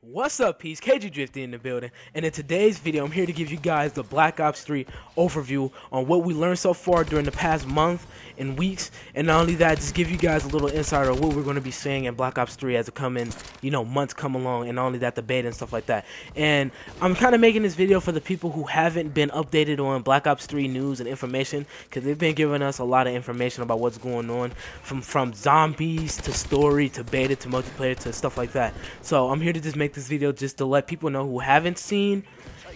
What's up, peeps? KgDrifty in the building, and in today's video I'm here to give you guys the Black Ops 3 overview on what we learned so far during the past month and weeks, and not only that, just give you guys a little insight of what we're going to be seeing in Black Ops 3 as it months come along, and not only that, the beta and stuff like that. And I'm kind of making this video for the people who haven't been updated on Black Ops 3 news and information, because they've been giving us a lot of information about what's going on, from zombies to story to beta to multiplayer to stuff like that. So I'm here to just make this video just to let people know who haven't seen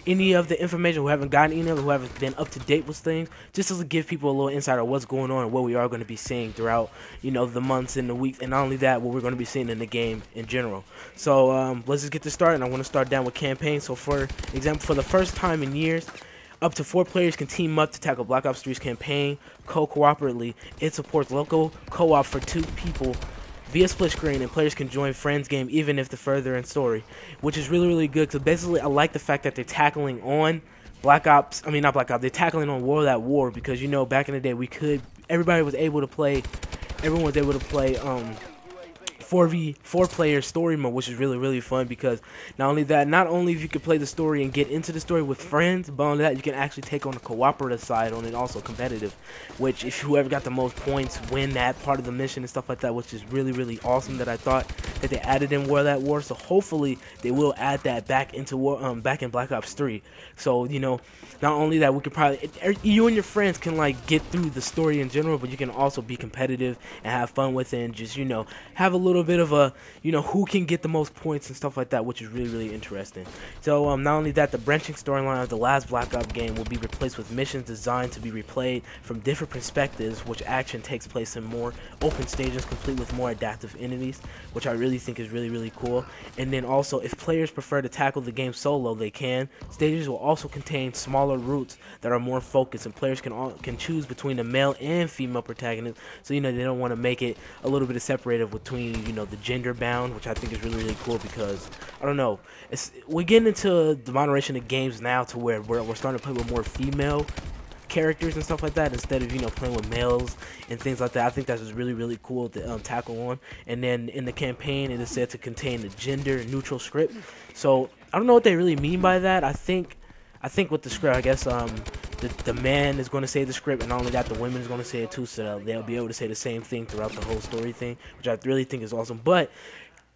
any of the information, who haven't gotten any of it, who haven't been up to date with things, just to give people a little insight of what's going on and what we are going to be seeing throughout, the months and the weeks, and not only that, what we're going to be seeing in the game in general. So let's just get this started. And I want to start down with campaign. So for example, for the first time in years, up to 4 players can team up to tackle Black Ops 3's campaign cooperatively. It supports local co-op for 2 people via split screen, and players can join friends game even if they're further in story, which is really good. Because basically, I like the fact that they're tackling on Black Ops. I mean, not Black Ops. They're tackling on World at War, because back in the day everyone was able to play 4v4 player story mode, which is really fun, because not only if you can play the story and get into the story with friends, but on that you can actually take on the cooperative side on it, also competitive, which if whoever got the most points win that part of the mission and stuff like that, which is really awesome. That I thought that they added in World at War, so hopefully they will add that back into back in Black Ops 3. So not only that, we could probably, you and your friends can like get through the story in general, but you can also be competitive and have fun with it, and just have a little bit of a who can get the most points and stuff like that, which is really interesting. So not only that, the branching storyline of the last Black Ops game will be replaced with missions designed to be replayed from different perspectives, which action takes place in more open stages complete with more adaptive enemies, which I really think is really cool. And then also, if players prefer to tackle the game solo, they can. Stages will also contain smaller routes that are more focused, and players can choose between the male and female protagonists, so they don't want to make it a little bit of separated between the gender bound, which I think is really cool, because I don't know, we're getting into the moderation of games now to where we're starting to play with more female characters and stuff like that, instead of playing with males and things like that. I think that's just really cool to tackle on. And then in the campaign, it is said to contain the gender neutral script. So I don't know what they really mean by that. I think with the script, I guess the man is going to say the script, and not only that, the women is going to say it too, so they'll be able to say the same thing throughout the whole story thing, which I really think is awesome. But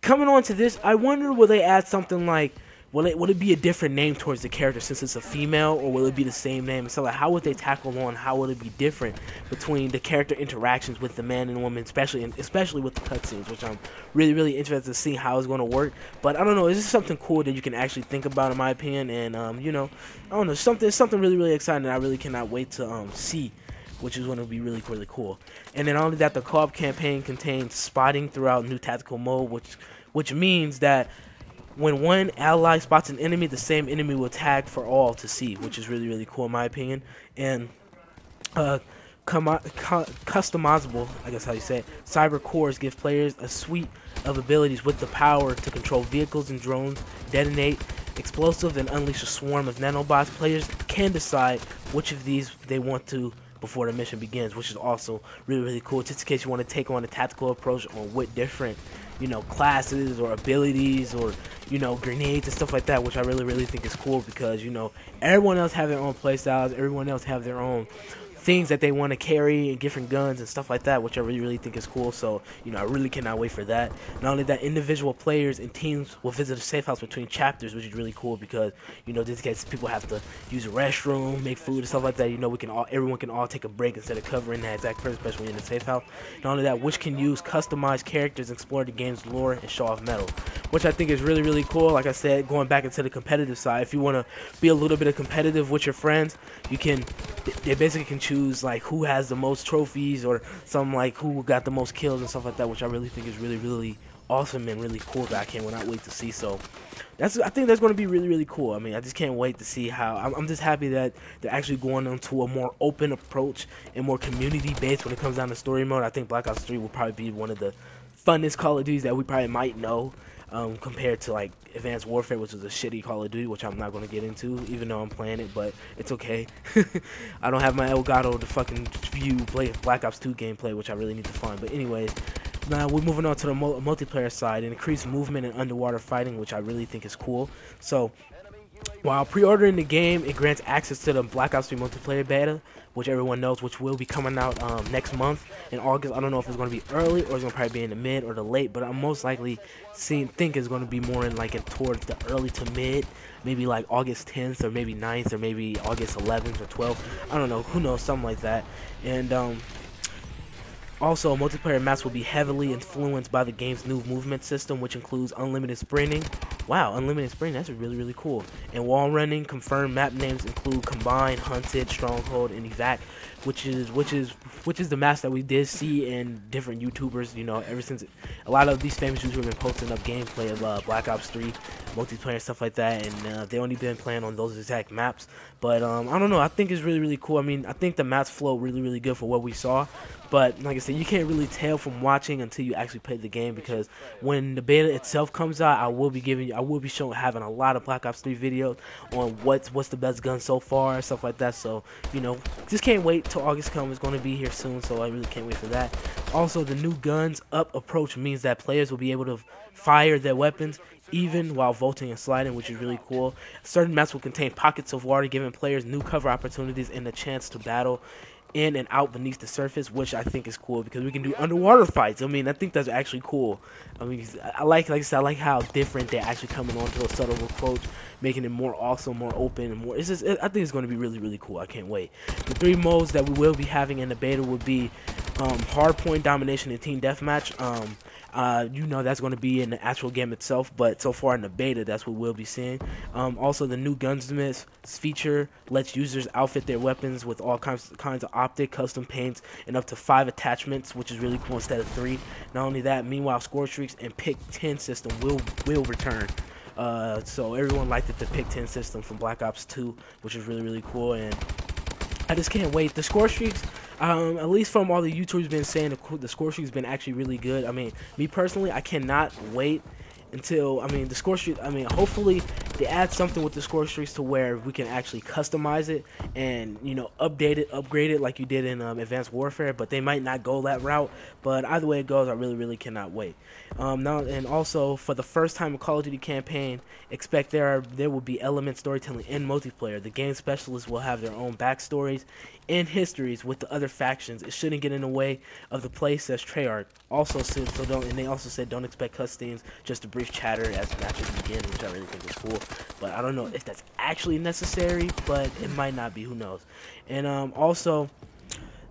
coming on to this, I wonder, will they add something like, will it be a different name towards the character since it's a female, or will it be the same name? So like, how would they tackle on, how would it be different between the character interactions with the man and woman, especially with the cutscenes, which I'm really interested to see how it's going to work. But I don't know, it's just something cool that you can actually think about, in my opinion, and I don't know, something really exciting that I really cannot wait to see, which is going to be really cool. And then not only that, the co-op campaign contains spotting throughout new tactical mode, which means that when one ally spots an enemy, the same enemy will tag for all to see, which is really cool in my opinion. And customizable, I guess how you say it, cyber cores give players a suite of abilities with the power to control vehicles and drones, detonate explosives, and unleash a swarm of nanobots. Players can decide which of these they want to before the mission begins, which is also really cool, just in case you want to take on a tactical approach on what different classes or abilities or grenades and stuff like that, which I really think is cool, because everyone else have their own play styles, everyone else have their own things that they want to carry, and different guns and stuff like that, which I really think is cool. So I really cannot wait for that. Not only that, individual players and teams will visit a safe house between chapters, which is really cool, because just in case people have to use a restroom, make food and stuff like that, everyone can all take a break instead of covering that exact person, especially in the safe house. Not only that, which can use customized characters, explore the game's lore, and show off metal, which I think is really cool. Like I said, going back into the competitive side, if you want to be a little bit of competitive with your friends, they basically can choose like who has the most trophies, or some like who got the most kills and stuff like that, which I really think is really awesome and really cool, that I cannot wait to see. So I think that's going to be really cool. I mean, I just can't wait to see how. I'm just happy that they're actually going into a more open approach and more community based when it comes down to story mode. I think Black Ops 3 will probably be one of the funnest Call of Duties that we probably might know, compared to like Advanced Warfare, which is a shitty Call of Duty, which I'm not going to get into, even though I'm playing it, but it's okay. I don't have my Elgato to fucking view Black Ops 2 gameplay, which I really need to find. But anyways, Now we're moving on to the multiplayer side, and increased movement and underwater fighting, which I really think is cool. So while pre-ordering the game, it grants access to the Black Ops 3 multiplayer beta, which everyone knows, which will be coming out next month in August. I don't know if it's going to be early or it's going to probably be in the mid or the late, but I'm most likely think it's going to be more in like towards the early to mid, maybe like August 10th or maybe 9th or maybe August 11th or 12th. I don't know, who knows, something like that. And also, multiplayer maps will be heavily influenced by the game's new movement system, which includes unlimited sprinting. Wow, unlimited sprinting, that's really, really cool. And wall running. Confirmed map names include Combine, Hunted, Stronghold, and Evac, which is the maps that we did see in different YouTubers. You know, ever since a lot of these famous YouTubers have been posting up gameplay of Black Ops 3 multiplayer and stuff like that, and they only been playing on those exact maps. But I don't know, I think it's really, really cool. I mean, I think the maps flow really, really good for what we saw. But like I said, you can't really tell from watching until you actually play the game, because when the beta itself comes out, I will be having a lot of Black Ops 3 videos on what's the best gun so far, stuff like that. So, you know, just can't wait till August comes. It's going to be here soon, so I really can't wait for that. Also, the new guns up approach means that players will be able to fire their weapons even while vaulting and sliding, which is really cool. Certain maps will contain pockets of water, giving players new cover opportunities and the chance to battle in and out beneath the surface, which I think is cool because we can do underwater fights. I mean, I think that's actually cool. I mean, like I said, I like how different they're actually coming on to a subtle approach, making it more awesome, more open, and more. I think it's going to be really, really cool. I can't wait. The 3 modes that we will be having in the beta will be hardpoint domination and team deathmatch. You know, that's going to be in the actual game itself, but so far in the beta, that's what we'll be seeing. Also, the new gunsmiths feature lets users outfit their weapons with all kinds of optic, custom paints, and up to 5 attachments, which is really cool instead of 3. Not only that, meanwhile, score streaks and pick 10 system will return. So everyone liked the pick 10 system from Black Ops 2, which is really, really cool, and I just can't wait. The score streaks, at least from all the YouTubers been saying, the score streak's been actually really good. I mean, me personally, I cannot wait until, I mean, the score streak, I mean, hopefully they add something with the score streaks to where we can actually customize it and, you know, update it, upgrade it like you did in Advanced Warfare, but they might not go that route. But either way it goes, I really, really cannot wait. Now, and also, for the first time in Call of Duty campaign, expect there will be element storytelling in multiplayer. The game specialists will have their own backstories and histories with the other factions. It shouldn't get in the way of the play, says Treyarch. They also said don't expect cutscenes, just a brief chatter as matches begin, which I really think is cool. But I don't know if that's actually necessary, but it might not be. Who knows? And also,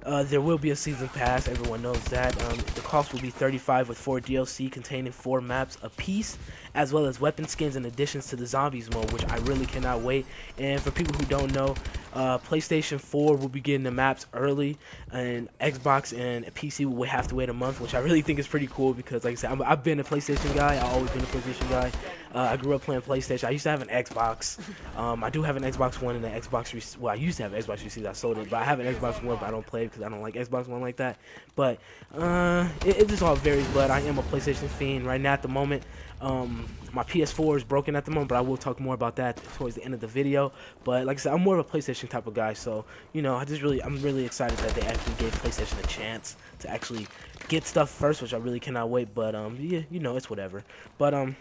there will be a season pass. Everyone knows that. The cost will be $35 with 4 DLC containing 4 maps apiece, as well as weapon skins and additions to the zombies mode, which I really cannot wait. And for people who don't know, PlayStation 4 will be getting the maps early, and Xbox and PC will have to wait a month, which I really think is pretty cool because, like I said, I've been a PlayStation guy. I've always been a PlayStation guy. I grew up playing PlayStation. I used to have an Xbox. I do have an Xbox One and an Xbox. Well, I used to have an Xbox 360. I sold it, but I have an Xbox One, but I don't play it because I don't like Xbox One like that. But it just all varies. But I am a PlayStation fiend right now at the moment. My PS4 is broken at the moment, but I will talk more about that towards the end of the video. But like I said, I'm more of a PlayStation type of guy, so you know, I'm really excited that they actually gave PlayStation a chance to actually get stuff first, which I really cannot wait. But yeah, you know, it's whatever. But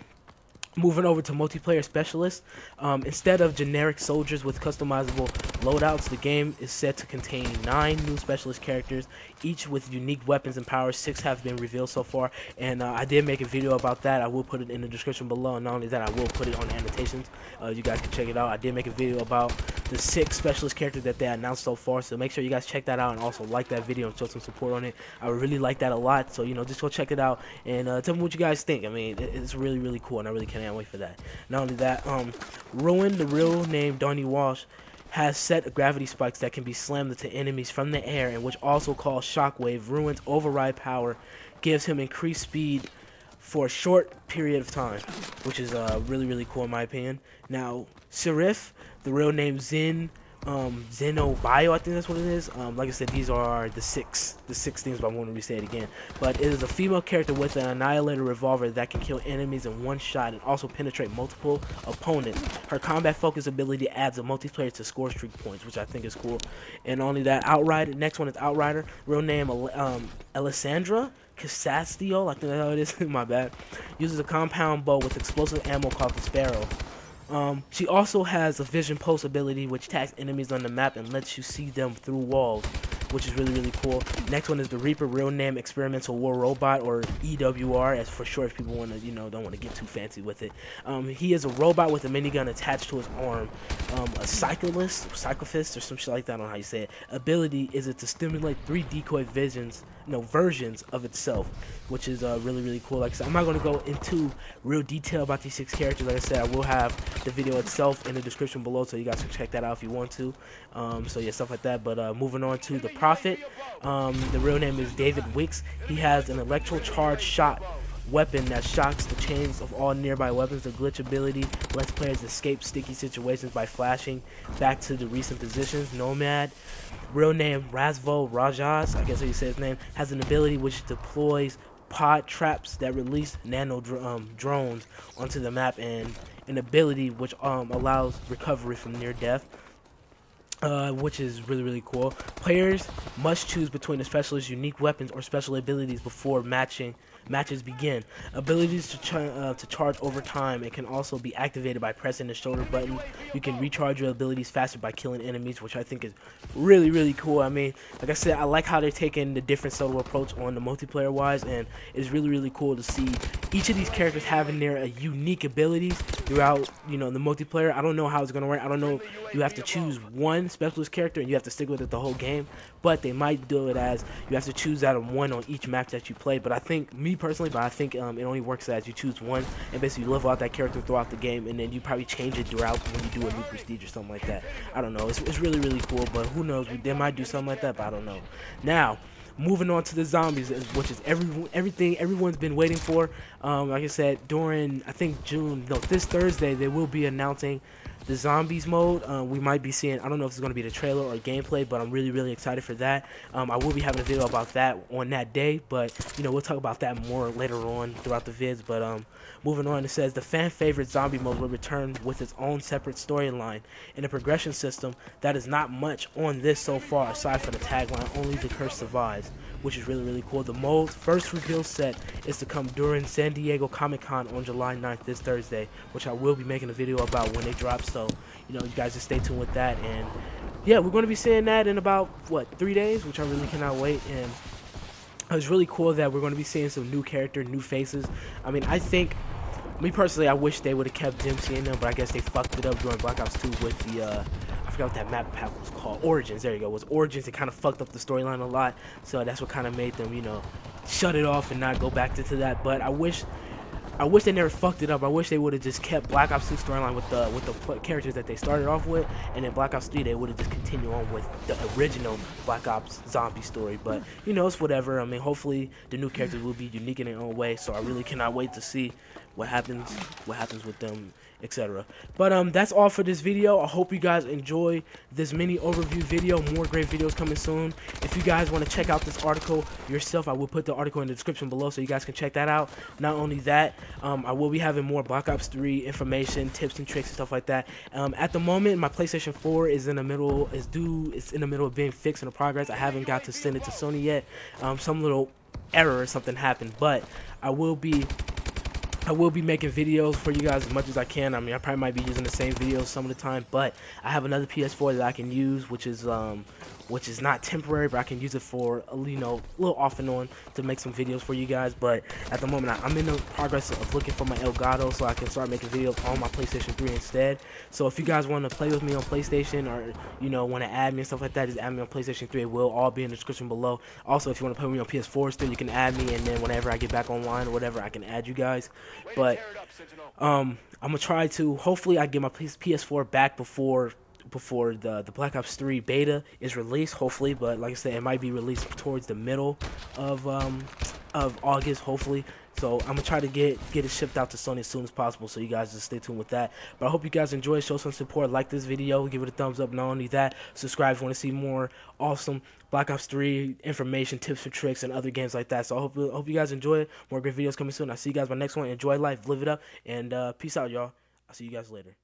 moving over to multiplayer specialists, instead of generic soldiers with customizable loadouts, the game is set to contain 9 new specialist characters, each with unique weapons and powers. 6 have been revealed so far, and I did make a video about that. I will put it in the description below, and not only that, I will put it on the annotations. You guys can check it out. I did make a video about the 6 specialist characters that they announced so far, so make sure you guys check that out and also like that video and show some support on it. I would really like that a lot, so you know, just go check it out and tell me what you guys think. I mean, it's really, really cool, and I really can't wait for that. Not only that, Ruin, the real name Donnie Walsh, has set gravity spikes that can be slammed into enemies from the air, and which also called Shockwave. Ruin's override power gives him increased speed for a short period of time, which is really, really cool in my opinion. Now, Serif, the real name Zin Xenobio, I think that's what it is. Like I said, these are the six things, but I won't re-say it again. But it is a female character with an annihilator revolver that can kill enemies in one shot and also penetrate multiple opponents. Her combat focus ability adds a multiplayer to score streak points, which I think is cool. And only that, Outrider. Next one is Outrider. Real name Alessandra Casastio, I think that's how it is. My bad. Uses a compound bow with explosive ammo called the Sparrow. She also has a vision pulse ability which attacks enemies on the map and lets you see them through walls, which is really, really cool. Next one is the Reaper, real name Experimental War Robot, or EWR, as for short if people want to, don't want to get too fancy with it. He is a robot with a minigun attached to his arm. A psychophist, or some shit like that, I don't know how you say it. Ability is it to stimulate 3 decoy versions of itself, which is really, really cool. Like I said, I'm not going to go into real detail about these 6 characters. Like I said, I will have the video itself in the description below, so you guys can check that out if you want to. So yeah, stuff like that. But moving on to the Prophet, the real name is David Wicks. He has an electro charge shot weapon that shocks the chains of all nearby weapons. The glitch ability lets players escape sticky situations by flashing back to the recent positions. Nomad, real name Razvo Rajas, I guess how you say his name, has an ability which deploys pod traps that release nano drones onto the map, and an ability which allows recovery from near death. Which is really, really cool. Players must choose between a specialist's unique weapons or special abilities before matches begin. Abilities to charge over time. It can also be activated by pressing the shoulder button. You can recharge your abilities faster by killing enemies, which I think is really, really cool. I mean, like I said, I like how they're taking the different solo approach on the multiplayer wise, and it's really, really cool to see each of these characters having their unique abilities throughout, the multiplayer. I don't know how it's gonna work. I don't know if you have to choose one specialist character and you have to stick with it the whole game, but they might do it as you have to choose out of one on each match that you play. But I think, me personally, it only works as you choose one and basically level out that character throughout the game, and then you probably change it throughout when you do a new prestige or something like that. I don't know. It's really, really cool, but who knows? They might do something like that, but I don't know. Now, moving on to the zombies, which is everything everyone's been waiting for. Like I said, during, I think this Thursday, they will be announcing the zombies mode. We might be seeing, I don't know if it's going to be the trailer or gameplay, but I'm really, really excited for that. I will be having a video about that on that day, but we'll talk about that more later on throughout the vids. But moving on, it says the fan favorite zombie mode will return with its own separate storyline and a progression system that is not much on this so far, aside from the tagline, only the curse survives, which is really, really cool. The mode's first reveal set is to come during San Diego Comic-Con on July 9th, this Thursday, which I will be making a video about when they drop. So, you guys just stay tuned with that. And yeah, we're going to be seeing that in about, 3 days, which I really cannot wait. And it's really cool that we're going to be seeing some new characters, new faces. I mean, I think, me personally, I wish they would have kept Dempsey in them, but I guess they fucked it up during Black Ops 2 with the, I forgot what that map pack was called. Origins, there you go. It was Origins. It kind of fucked up the storyline a lot, so that's what kind of made them, shut it off and not go back to that. But I wish they never fucked it up. I wish they would have just kept Black Ops 2 storyline with the characters that they started off with, and then Black Ops 3 they would have just continued on with the original Black Ops zombie story. But it's whatever. I mean, hopefully the new characters will be unique in their own way. So I really cannot wait to see what happens with them, etc. But that's all for this video. I hope you guys enjoy this mini overview video. More great videos coming soon. If you guys want to check out this article yourself, I will put the article in the description below so you guys can check that out. Not only that, I will be having more Black Ops 3 information, tips and tricks and stuff like that. At the moment, my PlayStation 4 is in the middle of being fixed and in progress. I haven't got to send it to Sony yet. Some little error or something happened, but I will be making videos for you guys as much as I can. I mean, I probably might be using the same videos some of the time, but I have another PS4 that I can use, which is not temporary, but I can use it for a little off and on to make some videos for you guys. But at the moment, I'm in the progress of looking for my Elgato so I can start making videos on my PlayStation 3 instead. So if you guys want to play with me on PlayStation, or want to add me and stuff like that, just add me on PlayStation 3. It will all be in the description below. Also, if you want to play with me on PS4 still, you can add me, and then whenever I get back online or whatever, I can add you guys. But I'm gonna try to, hopefully I get my PS4 back before the Black Ops 3 beta is released, hopefully. But like I said, it might be released towards the middle of August, hopefully. So I'm gonna try to get it shipped out to Sony as soon as possible. So you guys just stay tuned with that. But I hope you guys enjoy. Show some support. Like this video. Give it a thumbs up. Not only that, subscribe if you want to see more awesome Black Ops 3 information, tips and tricks, and other games like that. So I hope you guys enjoy it. More great videos coming soon. I'll see you guys in my next one. Enjoy life, live it up, and peace out, y'all. I'll see you guys later.